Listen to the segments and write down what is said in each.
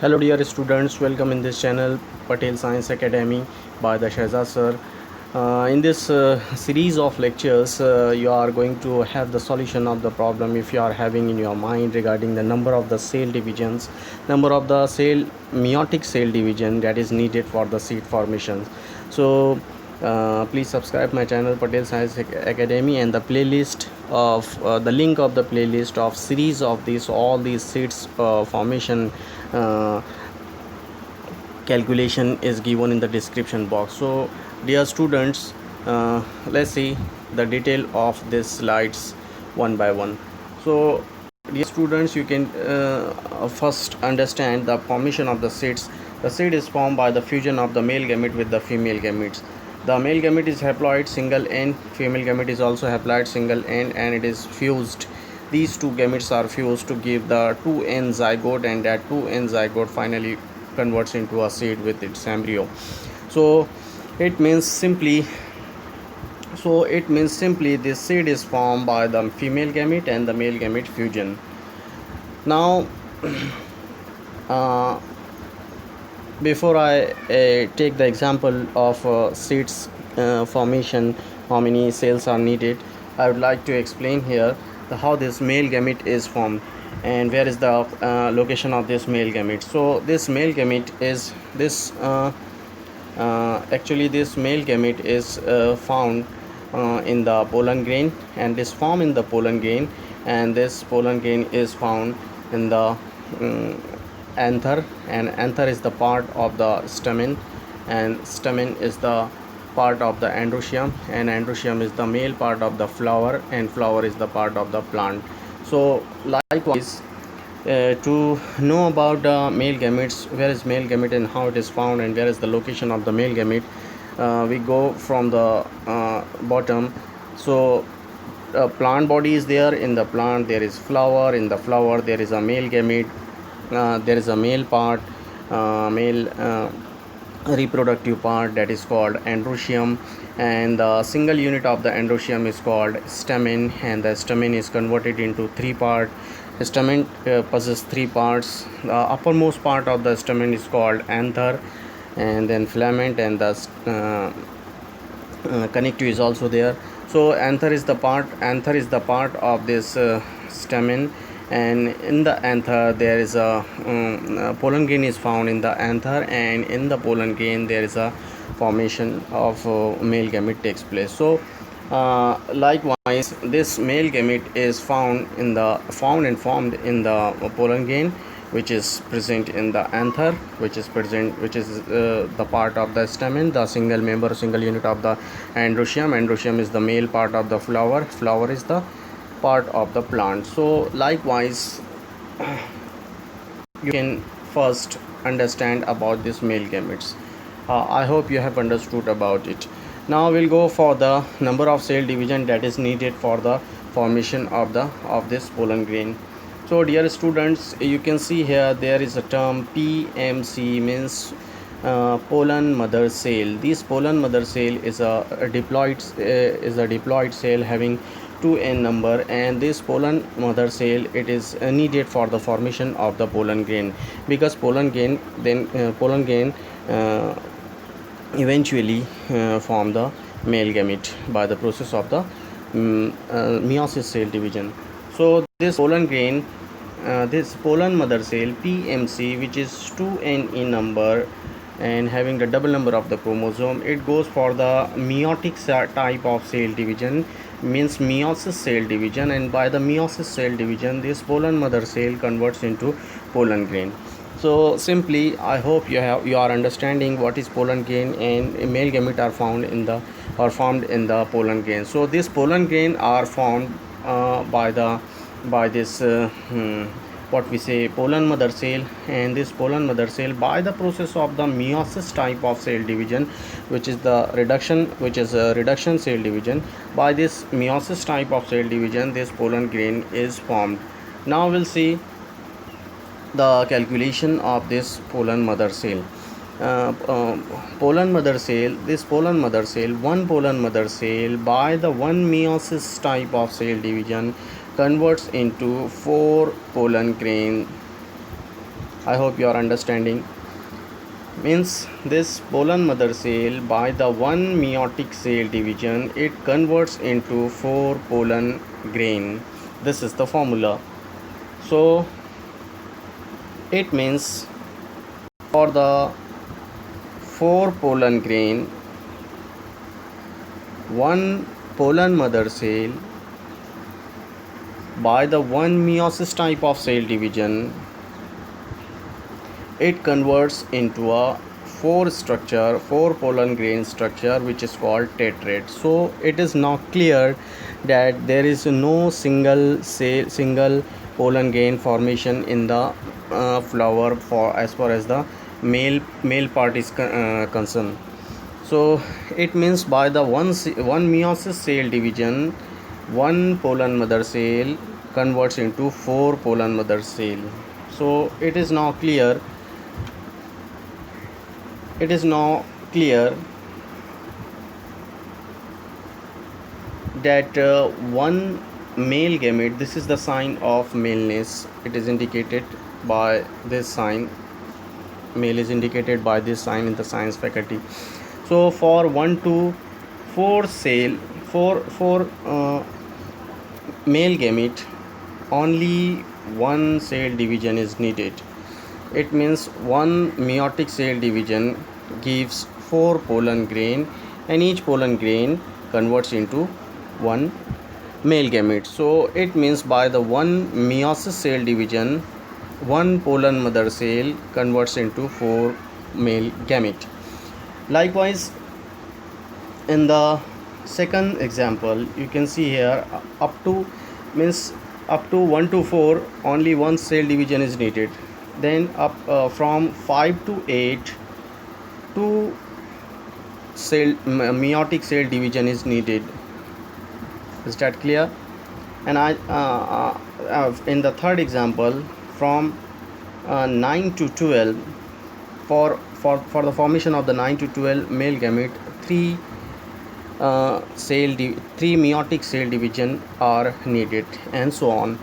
Hello dear students, welcome in this channel Patel Science Academy by the Shahzad sir. In this series of lectures, you are going to have the solution of the problem if you are having in your mind regarding the number of the cell divisions, number of the cell meiotic cell division that is needed for the seed formation. So please subscribe my channel Patel Science Academy, and the playlist of the link of the playlist of series of these all these seeds formation uh, calculation is given in the description box. So dear students, let's see the detail of these slides one by one. So dear students, you can first understand the formation of the seeds. The seed is formed by the fusion of the male gamete with the female gametes. The male gamete is haploid single end, female gamete is also haploid single end, and it is fused. These two gametes are fused to give the 2n zygote, and that 2n zygote finally converts into a seed with its embryo. So it means simply this seed is formed by the female gamete and the male gamete fusion. Now before I take the example of seeds formation, how many cells are needed, I would like to explain here how this male gamete is formed and where is the location of this male gamete. So this male gamete is actually this male gamete is found in the pollen grain, and is formed in the pollen grain, and this pollen grain is found in the anther, and anther is the part of the stamen, and stamen is the part of the androecium, and androecium is the male part of the flower, and flower is the part of the plant. So likewise, to know about the male gametes, where is male gamete and how it is found and where is the location of the male gamete, we go from the bottom. So plant body is there. In the plant there is flower. In the flower there is a male gamete. There is a male part, male reproductive part, that is called androecium, and the single unit of the androecium is called stamen, and the stamen is converted into three parts. Stamen possesses three parts. The uppermost part of the stamen is called anther, and then filament, and the connective is also there. So anther is the part of this stamen, and in the anther there is a pollen grain is found in the anther, and in the pollen grain there is a formation of male gamete takes place. So likewise, this male gamete is found in the formed in the pollen grain, which is present in the anther, which is the part of the stamen, the single unit of the androecium. Androecium is the male part of the flower. Flower is the part of the plant. So likewise, you can first understand about this male gametes. I hope you have understood about it. Now we'll go for the number of cell division that is needed for the formation of this pollen grain. So dear students, you can see here there is a term PMC, means pollen mother cell. This pollen mother cell is a diploid cell having 2n number, and this pollen mother cell, it is needed for the formation of the pollen grain, because pollen grain eventually form the male gamete by the process of the meiosis cell division. So this pollen grain, this pollen mother cell PMC, which is 2n in number and having the double number of the chromosome, it goes for the meiotic type of cell division, means meiosis cell division, and by the meiosis cell division this pollen mother cell converts into pollen grain. So simply, I hope you are understanding what is pollen grain, and male gamete are formed in the pollen grain. So this pollen grain are formed by this what we say pollen mother cell, and this pollen mother cell, by the process of the meiosis type of cell division, which is a reduction cell division, by this meiosis type of cell division this pollen grain is formed. Now we'll see the calculation of this pollen mother cell. Pollen mother cell, one pollen mother cell by the one meiosis type of cell division converts into 4 pollen grain I hope you are understanding. Means this pollen mother cell, by the one meiotic cell division, it converts into 4 pollen grain. This is the formula. So it means for the 4 pollen grain, one pollen mother cell, by the one meiosis type of cell division, it converts into a 4 pollen grain structure, which is called tetrad. So it is now clear that there is no single pollen grain formation in the flower for as far as the male part is concerned. So it means by the one meiosis cell division, one pollen mother cell converts into 4 pollen mother cell. So it is now clear that one male gamete, this is the sign of maleness, it is indicated by this sign. Male is indicated by this sign in the science faculty. So for 1 to 4 cell, 4 male gamete, only one cell division is needed. It means one meiotic cell division gives 4 pollen grain, and each pollen grain converts into one male gamete. So it means by the one meiosis cell division, one pollen mother cell converts into 4 male gamete. Likewise, in the second example, you can see here up to 1 to 4, only one cell division is needed. Then up from 5 to 8, 2 meiotic cell division is needed. Is that clear? And in the third example, from 9 to 12, for the formation of the 9 to 12 male gamete, 3 meiotic cell division are needed, and so on.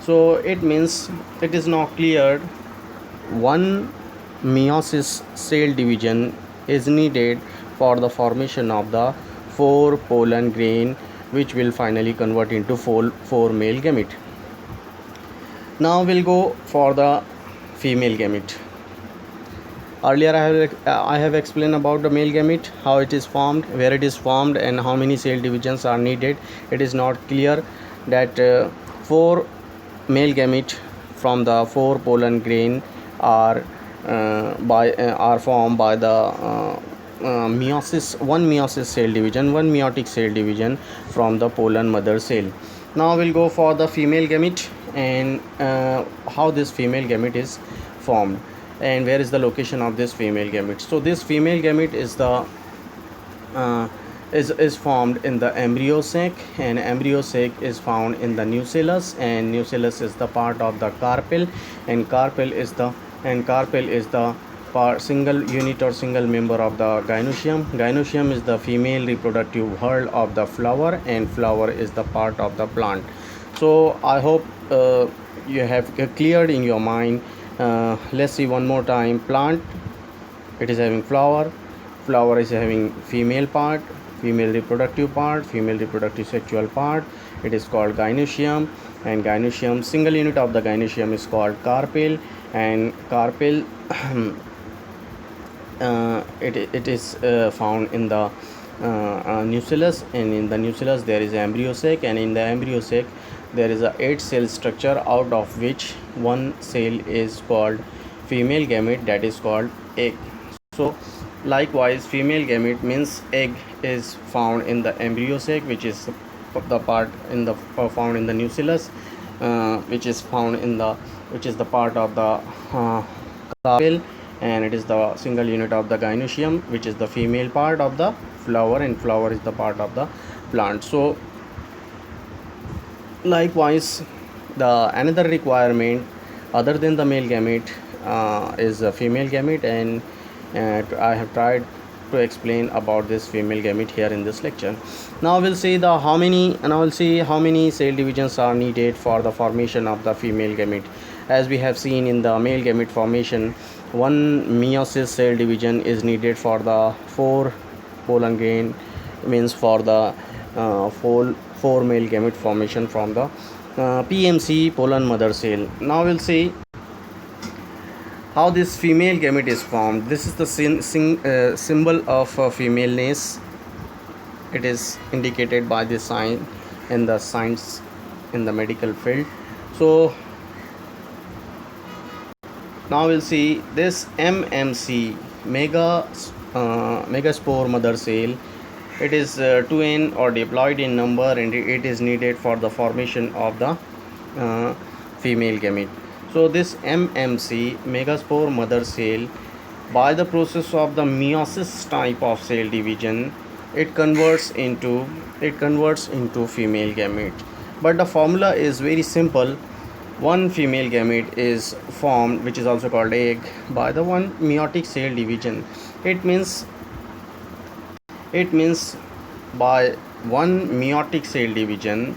So it means it is now clear one meiosis cell division is needed for the formation of the 4 pollen grain, which will finally convert into 4 male gamete. Now we'll go for the female gamete. Earlier I have explained about the male gamete, how it is formed, where it is formed, and how many cell divisions are needed. It is not clear that 4 male gamete from the 4 pollen grain are formed by the one meiosis cell division, one meiotic cell division from the pollen mother cell. Now we'll go for the female gamete and how this female gamete is formed and where is the location of this female gamete. So this female gamete is the is formed in the embryo sac, and embryo sac is found in the nucellus, and nucellus is the part of the carpel, and carpel is the single unit or single member of the gynoecium. Gynoecium is the female reproductive whorl of the flower, and flower is the part of the plant. So I hope you have cleared in your mind. Let's see one more time. Plant, it is having flower is having female part, female reproductive part, female reproductive sexual part. It is called gynoecium, and gynoecium, single unit of the gynoecium is called carpel, and carpel it is found in the nucellus, and in the nucellus there is embryo sac, and in the embryo sac there is a 8 cell structure, out of which one cell is called female gamete, that is called egg. So likewise, female gamete means egg is found in the embryo sac, which is the part found in the nucellus, which is the part of the carpel, and it is the single unit of the gynoecium, which is the female part of the flower, and flower is the part of the plant. So likewise, the another requirement other than the male gamete is a female gamete, and I have tried to explain about this female gamete here in this lecture. Now we'll see how many cell divisions are needed for the formation of the female gamete. as we have seen in the male gamete formation, one meiosis cell division is needed for the 4 pollen grain, means for the four male gamete formation from the PMC pollen mother cell. Now we'll see how this female gamete is formed. This is the symbol of femaleness. It is indicated by this sign in the science, in the medical field. So now we'll see this MMC, megaspore mother cell. It is 2n or diploid in number, and it is needed for the formation of the female gamete. So this MMC, megaspore mother cell, by the process of the meiosis type of cell division, it converts into female gamete. But the formula is very simple. One female gamete is formed, which is also called egg, by the one meiotic cell division. It means by one meiotic cell division,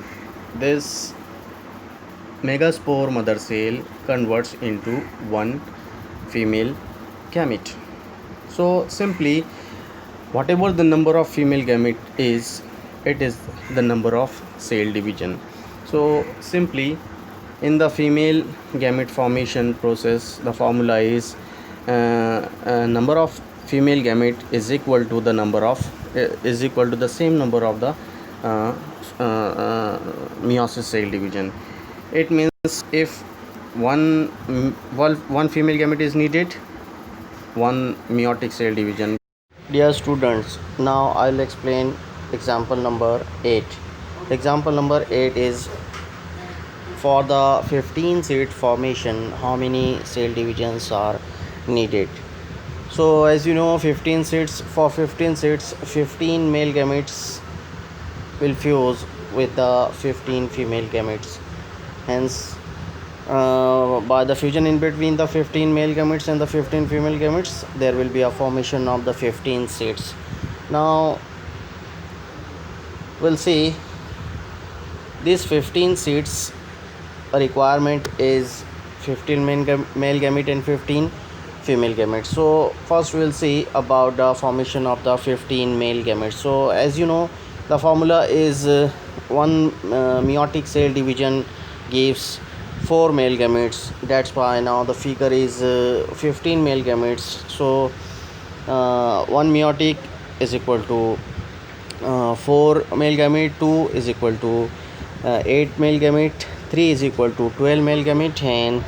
this megaspore mother cell converts into one female gamete. So simply, whatever the number of female gamete is, it is the number of cell division. So simply, in the female gamete formation process, the formula is number of female gamete is equal to the number of is equal to the same number of the meiosis cell division. It means if one female gamete is needed, one meiotic cell division. Dear students, now I'll explain example number 8. Example number 8 is for the 15 seed formation, how many cell divisions are needed. So as you know, 15 seeds, 15 male gametes will fuse with the 15 female gametes. Hence, by the fusion in between the 15 male gametes and the 15 female gametes, there will be a formation of the 15 seeds. Now we'll see these 15 seeds. A requirement is 15 male gamete and 15 female gametes. So first we'll see about the formation of the 15 male gametes. So as you know, the formula is one meiotic cell division gives 4 male gametes. That's why now the figure is 15 male gametes. So 1 meiotic is equal to 4 male gamete, 2 is equal to 8 male gamete, 3 is equal to 12 male gamete, and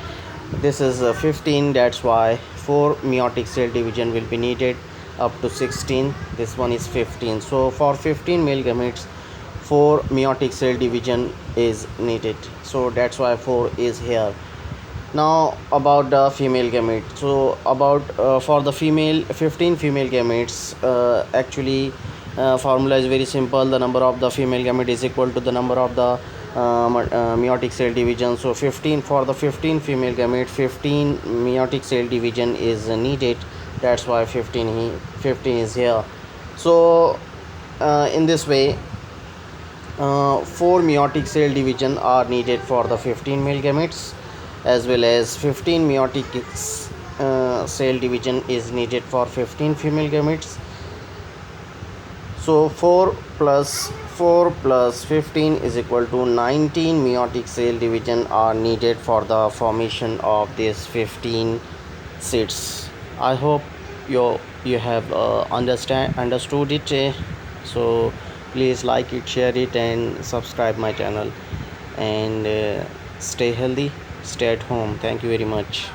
this is 15. That's why 4 meiotic cell division will be needed up to 16. This one is 15. So for 15 male gametes, 4 meiotic cell division is needed. So that's why 4 is here. Now about the female gamete. So about for the 15 female gametes, actually formula is very simple. The number of the female gamete is equal to the number of the meiotic cell division. So 15 for the 15 female gamete, 15 meiotic cell division is needed. That's why 15 is here. So in this way, 4 meiotic cell division are needed for the 15 male gametes, as well as 15 meiotic cell division is needed for 15 female gametes. So 4 plus 15 is equal to 19 meiotic cell division are needed for the formation of these 15 seeds. I hope you have understood it. So please like it, share it, and subscribe my channel, and stay healthy, stay at home. Thank you very much.